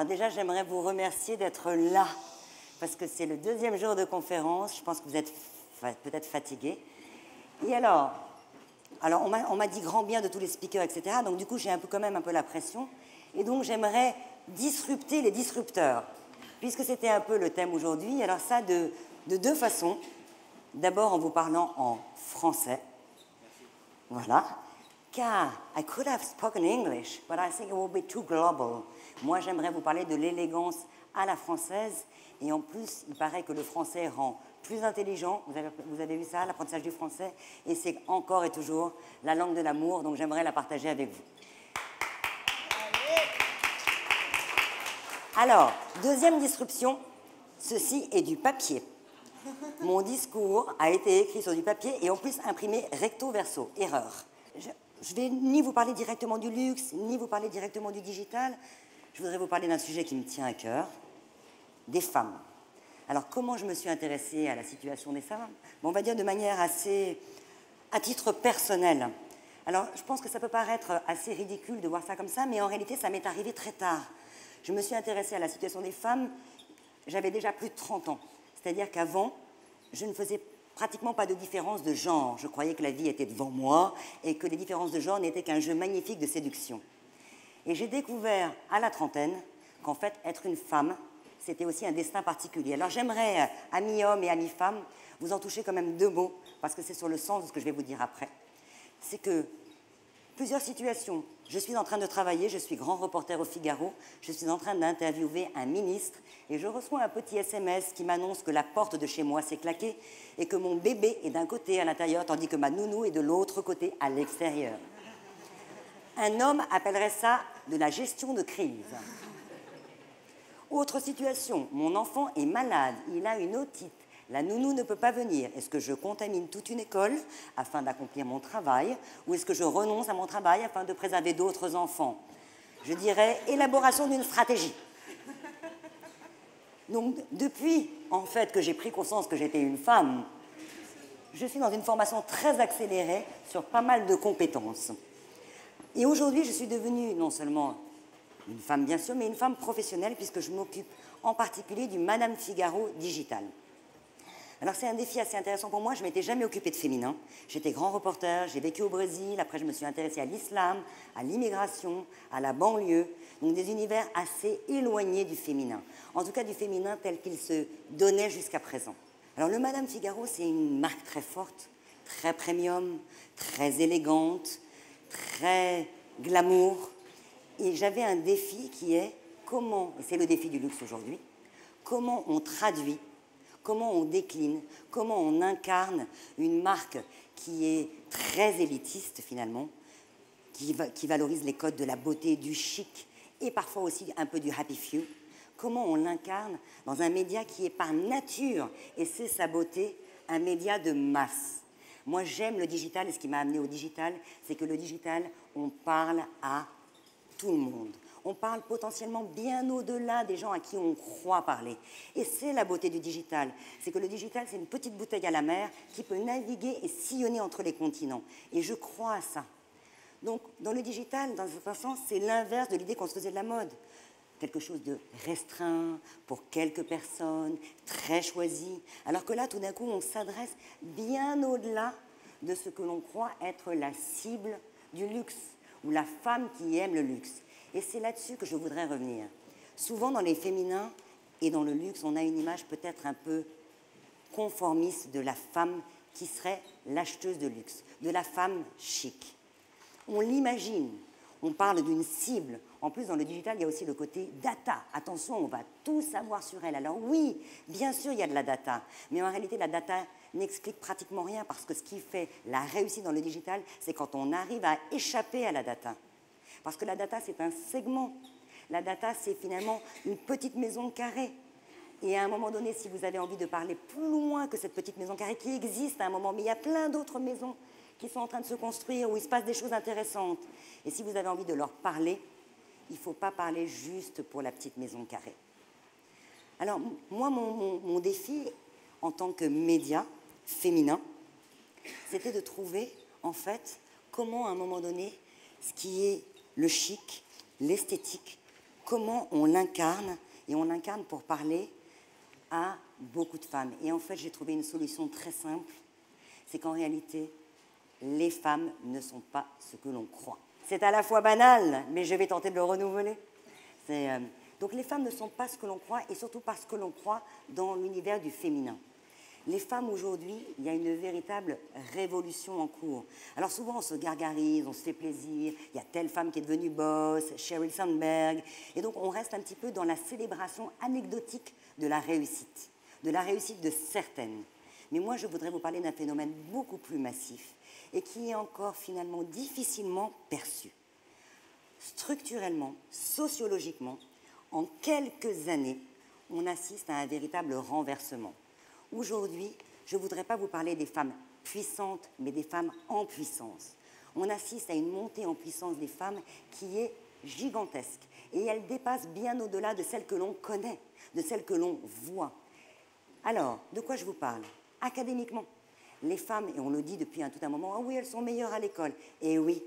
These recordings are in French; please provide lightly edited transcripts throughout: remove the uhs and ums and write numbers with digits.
Alors déjà, j'aimerais vous remercier d'être là, parce que c'est le deuxième jour de conférence. Je pense que vous êtes peut-être fatigués. Et alors on m'a dit grand bien de tous les speakers, etc. Donc du coup, j'ai quand même un peu la pression. Et donc, j'aimerais disrupter les disrupteurs, puisque c'était un peu le thème aujourd'hui. Alors ça, de deux façons. D'abord, en vous parlant en français. Voilà. Car I could have spoken English, but I think it would be too global. Moi, j'aimerais vous parler de l'élégance à la française. Et en plus, il paraît que le français rend plus intelligent. Vous avez vu ça, l'apprentissage du français. Et c'est encore et toujours la langue de l'amour. Donc, j'aimerais la partager avec vous. Alors, deuxième disruption, ceci est du papier. Mon discours a été écrit sur du papier et en plus imprimé recto verso. Erreur. Je vais ni vous parler directement du luxe, ni vous parler directement du digital. Je voudrais vous parler d'un sujet qui me tient à cœur, des femmes. Alors, comment je me suis intéressée à la situation des femmes? Bon, on va dire de manière assez, à titre personnel. Alors, je pense que ça peut paraître assez ridicule de voir ça comme ça, mais en réalité, ça m'est arrivé très tard. Je me suis intéressée à la situation des femmes, j'avais déjà plus de 30 ans. C'est-à-dire qu'avant, je ne faisais pratiquement pas de différence de genre. Je croyais que la vie était devant moi et que les différences de genre n'étaient qu'un jeu magnifique de séduction. Et j'ai découvert à la trentaine qu'en fait, être une femme, c'était aussi un destin particulier. Alors j'aimerais, amis hommes et amis femmes, vous en toucher quand même deux mots, parce que c'est sur le sens de ce que je vais vous dire après. C'est que plusieurs situations. Je suis en train de travailler, je suis grand reporter au Figaro, je suis en train d'interviewer un ministre et je reçois un petit SMS qui m'annonce que la porte de chez moi s'est claquée et que mon bébé est d'un côté à l'intérieur tandis que ma nounou est de l'autre côté à l'extérieur. Un homme appellerait ça de la gestion de crise. Autre situation, mon enfant est malade, il a une otite. La nounou ne peut pas venir. Est-ce que je contamine toute une école afin d'accomplir mon travail ou est-ce que je renonce à mon travail afin de préserver d'autres enfants? Je dirais élaboration d'une stratégie. Donc, depuis, en fait, que j'ai pris conscience que j'étais une femme, je suis dans une formation très accélérée sur pas mal de compétences. Et aujourd'hui, je suis devenue non seulement une femme, bien sûr, mais une femme professionnelle puisque je m'occupe en particulier du Madame Figaro digital. Alors c'est un défi assez intéressant pour moi, je ne m'étais jamais occupée de féminin. J'étais grand reporter, j'ai vécu au Brésil, après je me suis intéressée à l'islam, à l'immigration, à la banlieue, donc des univers assez éloignés du féminin. En tout cas du féminin tel qu'il se donnait jusqu'à présent. Alors le Madame Figaro, c'est une marque très forte, très premium, très élégante, très glamour. Et j'avais un défi qui est comment, et c'est le défi du luxe aujourd'hui, comment on traduit, comment on décline, comment on incarne une marque qui est très élitiste finalement, qui valorise les codes de la beauté, du chic et parfois aussi un peu du happy few. Comment on l'incarne dans un média qui est par nature, et c'est sa beauté, un média de masse. Moi j'aime le digital et ce qui m'a amené au digital, c'est que le digital, on parle à tout le monde. On parle potentiellement bien au-delà des gens à qui on croit parler. Et c'est la beauté du digital. C'est que le digital, c'est une petite bouteille à la mer qui peut naviguer et sillonner entre les continents. Et je crois à ça. Donc, dans le digital, dans un certain sens, c'est l'inverse de l'idée qu'on se faisait de la mode. Quelque chose de restreint, pour quelques personnes, très choisi. Alors que là, tout d'un coup, on s'adresse bien au-delà de ce que l'on croit être la cible du luxe, ou la femme qui aime le luxe. Et c'est là-dessus que je voudrais revenir. Souvent, dans les féminins et dans le luxe, on a une image peut-être un peu conformiste de la femme qui serait l'acheteuse de luxe, de la femme chic. On l'imagine, on parle d'une cible. En plus, dans le digital, il y a aussi le côté data. Attention, on va tout savoir sur elle. Alors oui, bien sûr, il y a de la data. Mais en réalité, la data n'explique pratiquement rien parce que ce qui fait la réussite dans le digital, c'est quand on arrive à échapper à la data. Parce que la data, c'est un segment. La data, c'est finalement une petite maison carrée. Et à un moment donné, si vous avez envie de parler plus loin que cette petite maison carrée qui existe à un moment, mais il y a plein d'autres maisons qui sont en train de se construire, où il se passe des choses intéressantes. Et si vous avez envie de leur parler, il ne faut pas parler juste pour la petite maison carrée. Alors, moi, mon défi en tant que média féminin, c'était de trouver, en fait, comment à un moment donné, ce qui est le chic, l'esthétique, comment on l'incarne, et on l'incarne pour parler à beaucoup de femmes. Et en fait, j'ai trouvé une solution très simple, c'est qu'en réalité, les femmes ne sont pas ce que l'on croit. C'est à la fois banal, mais je vais tenter de le renouveler. Donc les femmes ne sont pas ce que l'on croit, et surtout pas ce que l'on croit dans l'univers du féminin. Les femmes aujourd'hui, il y a une véritable révolution en cours. Alors souvent on se gargarise, on se fait plaisir, il y a telle femme qui est devenue boss, Sheryl Sandberg, et donc on reste un petit peu dans la célébration anecdotique de la réussite de certaines. Mais moi je voudrais vous parler d'un phénomène beaucoup plus massif et qui est encore finalement difficilement perçu. Structurellement, sociologiquement, en quelques années, on assiste à un véritable renversement. Aujourd'hui, je ne voudrais pas vous parler des femmes puissantes, mais des femmes en puissance. On assiste à une montée en puissance des femmes qui est gigantesque. Et elle dépasse bien au-delà de celle que l'on connaît, de celle que l'on voit. Alors, de quoi je vous parle? Académiquement, les femmes, et on le dit depuis tout un moment, ah oui, elles sont meilleures à l'école. Et oui,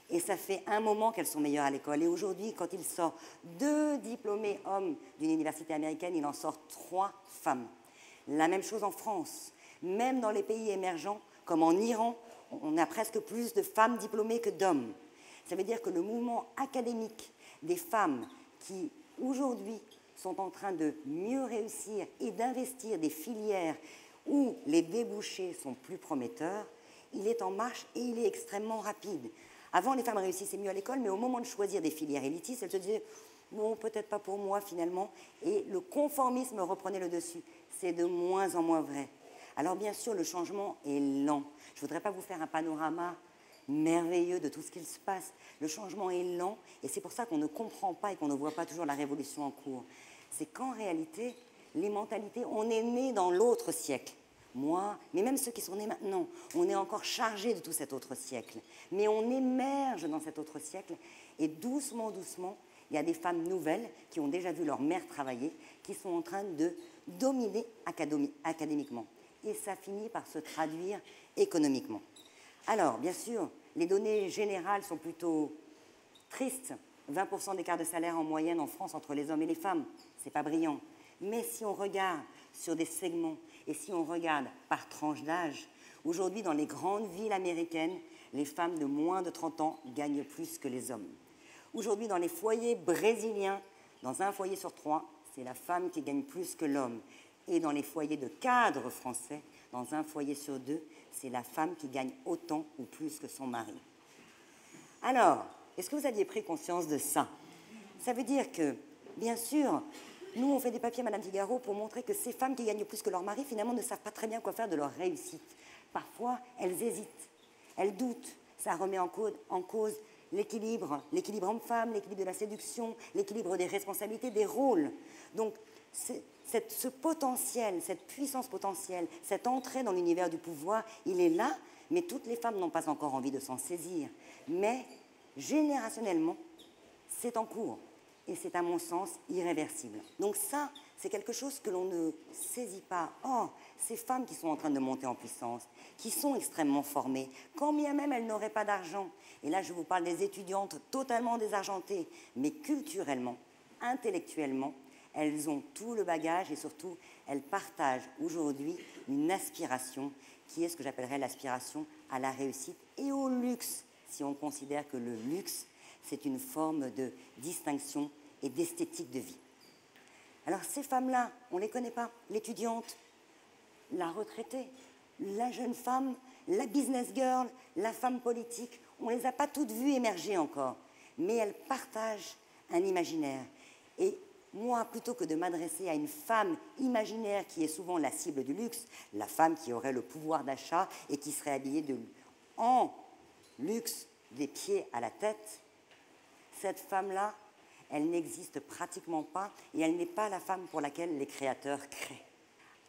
et ça fait un moment qu'elles sont meilleures à l'école. Et aujourd'hui, quand il sort 2 diplômés hommes d'une université américaine, il en sort 3 femmes. La même chose en France. Même dans les pays émergents, comme en Iran, on a presque plus de femmes diplômées que d'hommes. Ça veut dire que le mouvement académique des femmes qui, aujourd'hui, sont en train de mieux réussir et d'investir des filières où les débouchés sont plus prometteurs, il est en marche et il est extrêmement rapide. Avant, les femmes réussissaient mieux à l'école, mais au moment de choisir des filières élitistes, elles se disaient « non, peut-être pas pour moi finalement », et le conformisme reprenait le dessus. C'est de moins en moins vrai. Alors bien sûr, le changement est lent. Je ne voudrais pas vous faire un panorama merveilleux de tout ce qu'il se passe. Le changement est lent, et c'est pour ça qu'on ne comprend pas et qu'on ne voit pas toujours la révolution en cours. C'est qu'en réalité, les mentalités, on est né dans l'autre siècle. Moi, mais même ceux qui sont nés maintenant, on est encore chargés de tout cet autre siècle. Mais on émerge dans cet autre siècle, et doucement, doucement, il y a des femmes nouvelles qui ont déjà vu leur mère travailler, qui sont en train de dominer académiquement. Et ça finit par se traduire économiquement. Alors, bien sûr, les données générales sont plutôt tristes. 20% d'écart de salaire en moyenne en France entre les hommes et les femmes. C'est pas brillant. Mais si on regarde sur des segments et si on regarde par tranche d'âge, aujourd'hui, dans les grandes villes américaines, les femmes de moins de 30 ans gagnent plus que les hommes. Aujourd'hui, dans les foyers brésiliens, dans un foyer sur 3, c'est la femme qui gagne plus que l'homme. Et dans les foyers de cadres français, dans un foyer sur 2, c'est la femme qui gagne autant ou plus que son mari. Alors, est-ce que vous aviez pris conscience de ça? Ça veut dire que, bien sûr, nous, on fait des papiers à Madame Figaro pour montrer que ces femmes qui gagnent plus que leur mari, finalement, ne savent pas très bien quoi faire de leur réussite. Parfois, elles hésitent, elles doutent. Ça remet en cause l'équilibre homme-femme, l'équilibre de la séduction, l'équilibre des responsabilités, des rôles. Donc, ce potentiel, cette puissance potentielle, cette entrée dans l'univers du pouvoir, il est là, mais toutes les femmes n'ont pas encore envie de s'en saisir. Mais, générationnellement, c'est en cours. Et c'est, à mon sens, irréversible. Donc ça, c'est quelque chose que l'on ne saisit pas. Or, ces femmes qui sont en train de monter en puissance, qui sont extrêmement formées, quand bien même elles n'auraient pas d'argent, et là je vous parle des étudiantes totalement désargentées, mais culturellement, intellectuellement, elles ont tout le bagage et surtout, elles partagent aujourd'hui une aspiration qui est ce que j'appellerais l'aspiration à la réussite et au luxe, si on considère que le luxe, c'est une forme de distinction et d'esthétique de vie. Alors ces femmes-là, on ne les connaît pas. L'étudiante, la retraitée, la jeune femme, la business girl, la femme politique, on ne les a pas toutes vues émerger encore. Mais elles partagent un imaginaire. Et moi, plutôt que de m'adresser à une femme imaginaire qui est souvent la cible du luxe, la femme qui aurait le pouvoir d'achat et qui serait habillée en luxe des pieds à la tête, cette femme-là, elle n'existe pratiquement pas et elle n'est pas la femme pour laquelle les créateurs créent.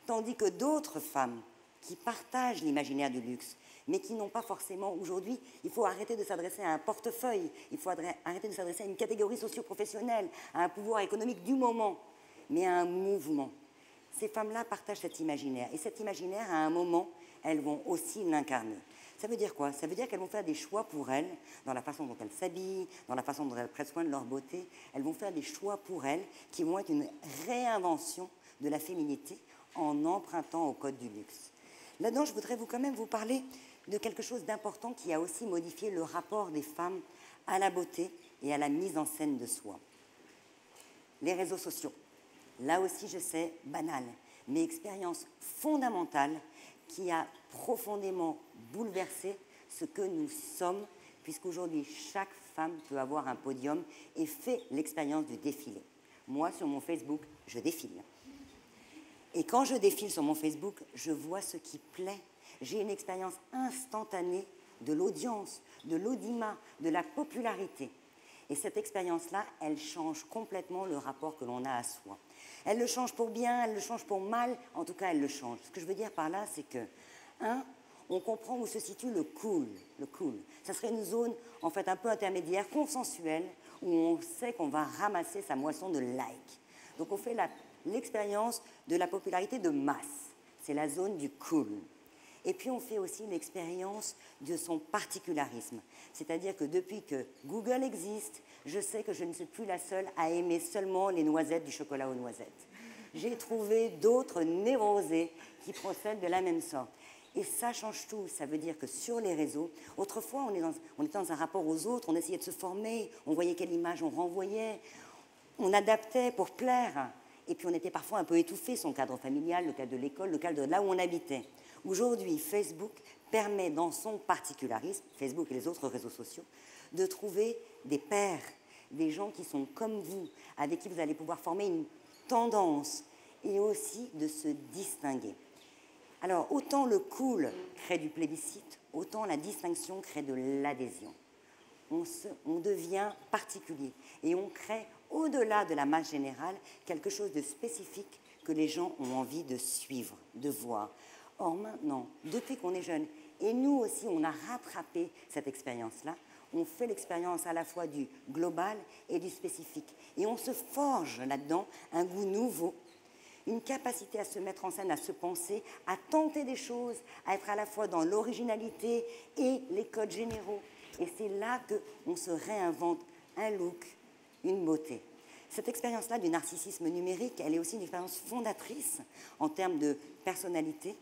Tandis que d'autres femmes qui partagent l'imaginaire du luxe, mais qui n'ont pas forcément aujourd'hui, il faut arrêter de s'adresser à un portefeuille, il faut arrêter de s'adresser à une catégorie socio-professionnelle, à un pouvoir économique du moment, mais à un mouvement. ces femmes-là partagent cet imaginaire. Et cet imaginaire, à un moment, elles vont aussi l'incarner. Ça veut dire quoi? Ça veut dire qu'elles vont faire des choix pour elles, dans la façon dont elles s'habillent, dans la façon dont elles prennent soin de leur beauté. Elles vont faire des choix pour elles qui vont être une réinvention de la féminité en empruntant au code du luxe. Là-dedans, je voudrais quand même vous parler de quelque chose d'important qui a aussi modifié le rapport des femmes à la beauté et à la mise en scène de soi. Les réseaux sociaux. Là aussi, je sais, banal, mais expérience fondamentale qui a profondément bouleversé ce que nous sommes, puisqu'aujourd'hui, chaque femme peut avoir un podium et fait l'expérience du défilé. Moi, sur mon Facebook, je défile. Et quand je défile sur mon Facebook, je vois ce qui plaît. J'ai une expérience instantanée de l'audience, de l'audimat, de la popularité. Et cette expérience-là, elle change complètement le rapport que l'on a à soi. Elle le change pour bien, elle le change pour mal, en tout cas, elle le change. Ce que je veux dire par là, c'est que, on comprend où se situe le cool. Le cool. Ça serait une zone, en fait, un peu intermédiaire, consensuelle, où on sait qu'on va ramasser sa moisson de likes. Donc, on fait l'expérience de la popularité de masse. C'est la zone du cool. Et puis, on fait aussi l'expérience de son particularisme. C'est-à-dire que depuis que Google existe, je sais que je ne suis plus la seule à aimer seulement les noisettes du chocolat aux noisettes. J'ai trouvé d'autres névrosés qui procèdent de la même sorte. Et ça change tout. Ça veut dire que sur les réseaux, autrefois, on était dans un rapport aux autres, on essayait de se former, on voyait quelle image on renvoyait, on adaptait pour plaire. Et puis, on était parfois un peu étouffé, son cadre familial, le cadre de l'école, le cadre de là où on habitait. Aujourd'hui, Facebook permet, dans son particularisme, Facebook et les autres réseaux sociaux, de trouver des pairs, des gens qui sont comme vous, avec qui vous allez pouvoir former une tendance et aussi de se distinguer. Alors, autant le cool crée du plébiscite, autant la distinction crée de l'adhésion. On devient particulier et on crée, au-delà de la masse générale, quelque chose de spécifique que les gens ont envie de suivre, de voir. Or maintenant, depuis qu'on est jeune, et nous aussi on a rattrapé cette expérience-là, on fait l'expérience à la fois du global et du spécifique. Et on se forge là-dedans un goût nouveau, une capacité à se mettre en scène, à se penser, à tenter des choses, à être à la fois dans l'originalité et les codes généraux. Et c'est là qu'on se réinvente un look, une beauté. Cette expérience-là du narcissisme numérique, elle est aussi une expérience fondatrice en termes de personnalité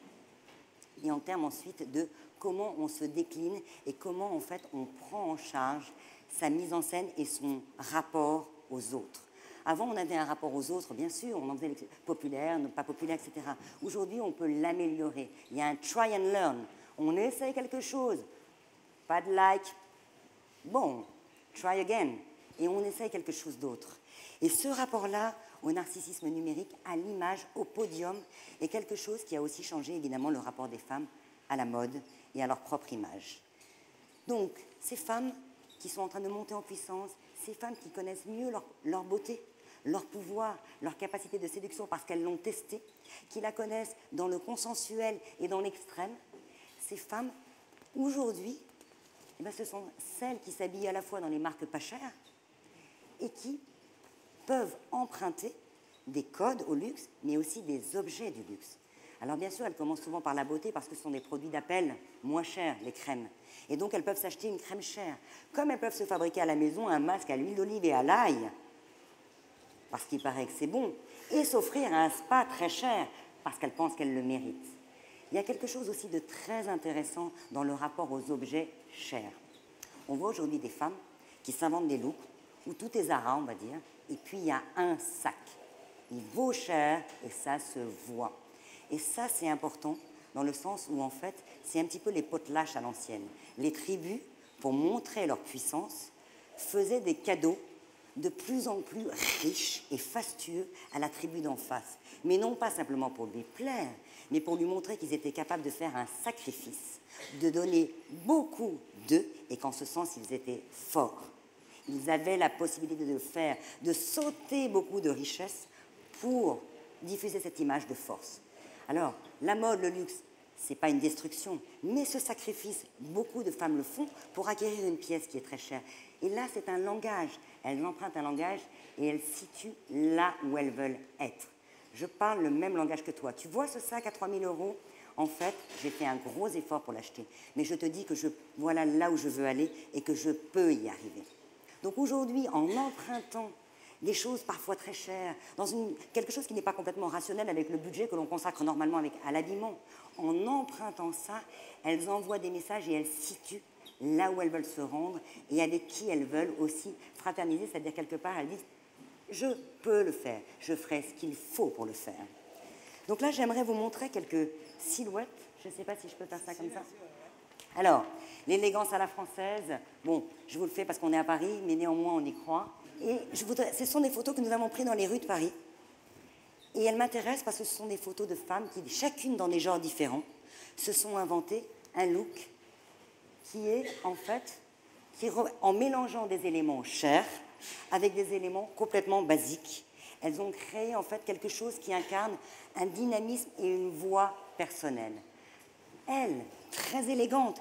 et en termes ensuite de comment on se décline et comment en fait on prend en charge sa mise en scène et son rapport aux autres. Avant, on avait un rapport aux autres, bien sûr, on en faisait populaire, pas populaire, etc. Aujourd'hui, on peut l'améliorer. Il y a un try and learn. On essaye quelque chose, pas de like, bon, try again. Et on essaye quelque chose d'autre. Et ce rapport-là au narcissisme numérique, à l'image, au podium, est quelque chose qui a aussi changé évidemment le rapport des femmes à la mode et à leur propre image. Donc, ces femmes qui sont en train de monter en puissance, ces femmes qui connaissent mieux leur beauté, leur pouvoir, leur capacité de séduction parce qu'elles l'ont testée, qui la connaissent dans le consensuel et dans l'extrême, ces femmes, aujourd'hui, eh bien, ce sont celles qui s'habillent à la fois dans les marques pas chères et qui peuvent emprunter des codes au luxe, mais aussi des objets du luxe. Alors bien sûr, elles commencent souvent par la beauté parce que ce sont des produits d'appel moins chers, les crèmes. Et donc elles peuvent s'acheter une crème chère. Comme elles peuvent se fabriquer à la maison un masque à l'huile d'olive et à l'ail, parce qu'il paraît que c'est bon, et s'offrir un spa très cher parce qu'elles pensent qu'elles le méritent. Il y a quelque chose aussi de très intéressant dans le rapport aux objets chers. On voit aujourd'hui des femmes qui s'inventent des looks où tout est Zara, on va dire, et puis il y a un sac. Il vaut cher et ça se voit. Et ça, c'est important dans le sens où, en fait, c'est un petit peu les potlatches à l'ancienne. Les tribus, pour montrer leur puissance, faisaient des cadeaux de plus en plus riches et fastueux à la tribu d'en face. Mais non pas simplement pour lui plaire, mais pour lui montrer qu'ils étaient capables de faire un sacrifice, de donner beaucoup d'eux, et qu'en ce sens, ils étaient forts. Ils avaient la possibilité de le faire, de sauter beaucoup de richesses pour diffuser cette image de force. Alors, la mode, le luxe, ce n'est pas une destruction, mais ce sacrifice, beaucoup de femmes le font pour acquérir une pièce qui est très chère. Et là, c'est un langage. Elles empruntent un langage et elles situent là où elles veulent être. Je parle le même langage que toi. Tu vois ce sac à 3 000 €? En fait, j'ai fait un gros effort pour l'acheter. Mais je te dis que voilà là où je veux aller et que je peux y arriver. Donc aujourd'hui, en empruntant des choses parfois très chères, dans quelque chose qui n'est pas complètement rationnel avec le budget que l'on consacre normalement à l'habillement, en empruntant ça, elles envoient des messages et elles situent là où elles veulent se rendre et avec qui elles veulent aussi fraterniser, c'est-à-dire quelque part, elles disent « je peux le faire, je ferai ce qu'il faut pour le faire ». Donc là, j'aimerais vous montrer quelques silhouettes. Je ne sais pas si je peux faire ça comme ça. Alors, l'élégance à la française, bon, je vous le fais parce qu'on est à Paris, mais néanmoins, on y croit. Et ce sont des photos que nous avons prises dans les rues de Paris. Et elles m'intéressent parce que ce sont des photos de femmes qui, chacune dans des genres différents, se sont inventées un look qui est, en fait, en mélangeant des éléments chers avec des éléments complètement basiques. Elles ont créé, en fait, quelque chose qui incarne un dynamisme et une voix personnelle. Elle, très élégante,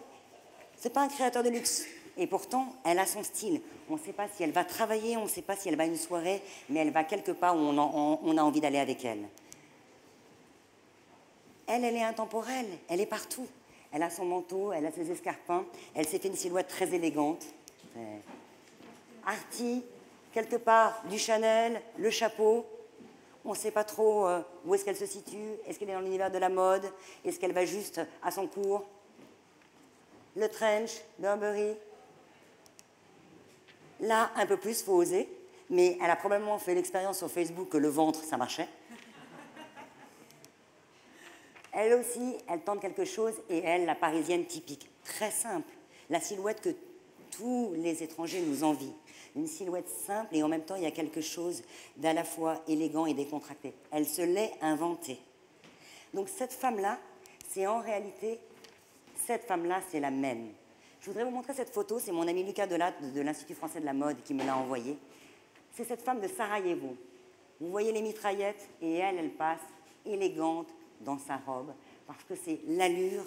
ce n'est pas un créateur de luxe. Et pourtant, elle a son style. On ne sait pas si elle va travailler, on ne sait pas si elle va à une soirée, mais elle va quelque part où on a envie d'aller avec elle. Elle est intemporelle, elle est partout. Elle a son manteau, elle a ses escarpins, elle s'est fait une silhouette très élégante. Arty, quelque part, du Chanel, le chapeau. On ne sait pas trop où est-ce qu'elle se situe. Est-ce qu'elle est dans l'univers de la mode? Est-ce qu'elle va juste à son cours? Le trench, Burberry. Là, un peu plus, il faut oser. Mais elle a probablement fait l'expérience sur Facebook que le ventre, ça marchait. Elle aussi, elle tente quelque chose, et elle, la parisienne typique. Très simple. La silhouette que tous les étrangers nous envient. Une silhouette simple, et en même temps, il y a quelque chose d'à la fois élégant et décontracté. Elle se l'est inventée. Donc cette femme-là, c'est en réalité, cette femme-là, c'est la même. Je voudrais vous montrer cette photo, c'est mon ami Lucas Delatte de l'Institut français de la mode qui me l'a envoyée. C'est cette femme de Sarajevo. Vous voyez les mitraillettes, et elle passe élégante dans sa robe, parce que c'est l'allure,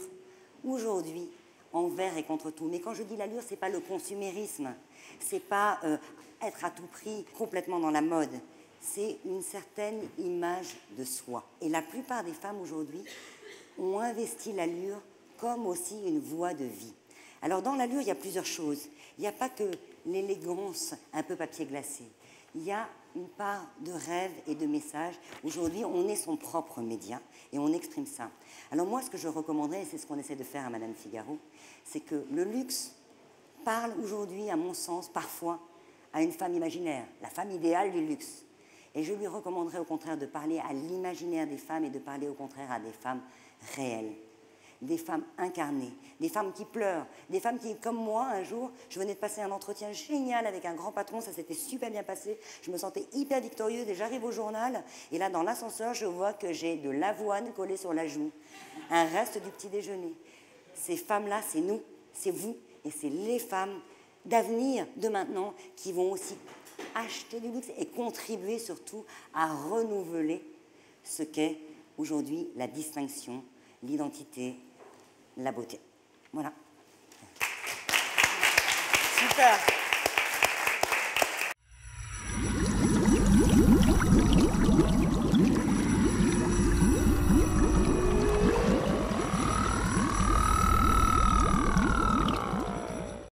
aujourd'hui, envers et contre tout. Mais quand je dis l'allure, ce n'est pas le consumérisme, ce n'est pas être à tout prix complètement dans la mode, c'est une certaine image de soi. Et la plupart des femmes aujourd'hui ont investi l'allure comme aussi une voie de vie. Alors dans l'allure, il y a plusieurs choses. Il n'y a pas que l'élégance un peu papier glacé. Il y a une part de rêve et de message. Aujourd'hui, on est son propre média et on exprime ça. Alors moi, ce que je recommanderais, et c'est ce qu'on essaie de faire à Madame Figaro, c'est que le luxe parle aujourd'hui, à mon sens, parfois, à une femme imaginaire, la femme idéale du luxe. Et je lui recommanderais au contraire de parler à l'imaginaire des femmes et de parler au contraire à des femmes réelles. Des femmes incarnées, des femmes qui pleurent, des femmes qui, comme moi, un jour, je venais de passer un entretien génial avec un grand patron, ça s'était super bien passé, je me sentais hyper victorieuse et j'arrive au journal, et là, dans l'ascenseur, je vois que j'ai de l'avoine collée sur la joue, un reste du petit déjeuner. Ces femmes-là, c'est nous, c'est vous, et c'est les femmes d'avenir, de maintenant, qui vont aussi acheter du luxe et contribuer surtout à renouveler ce qu'est aujourd'hui la distinction, l'identité, la beauté. Voilà. Super.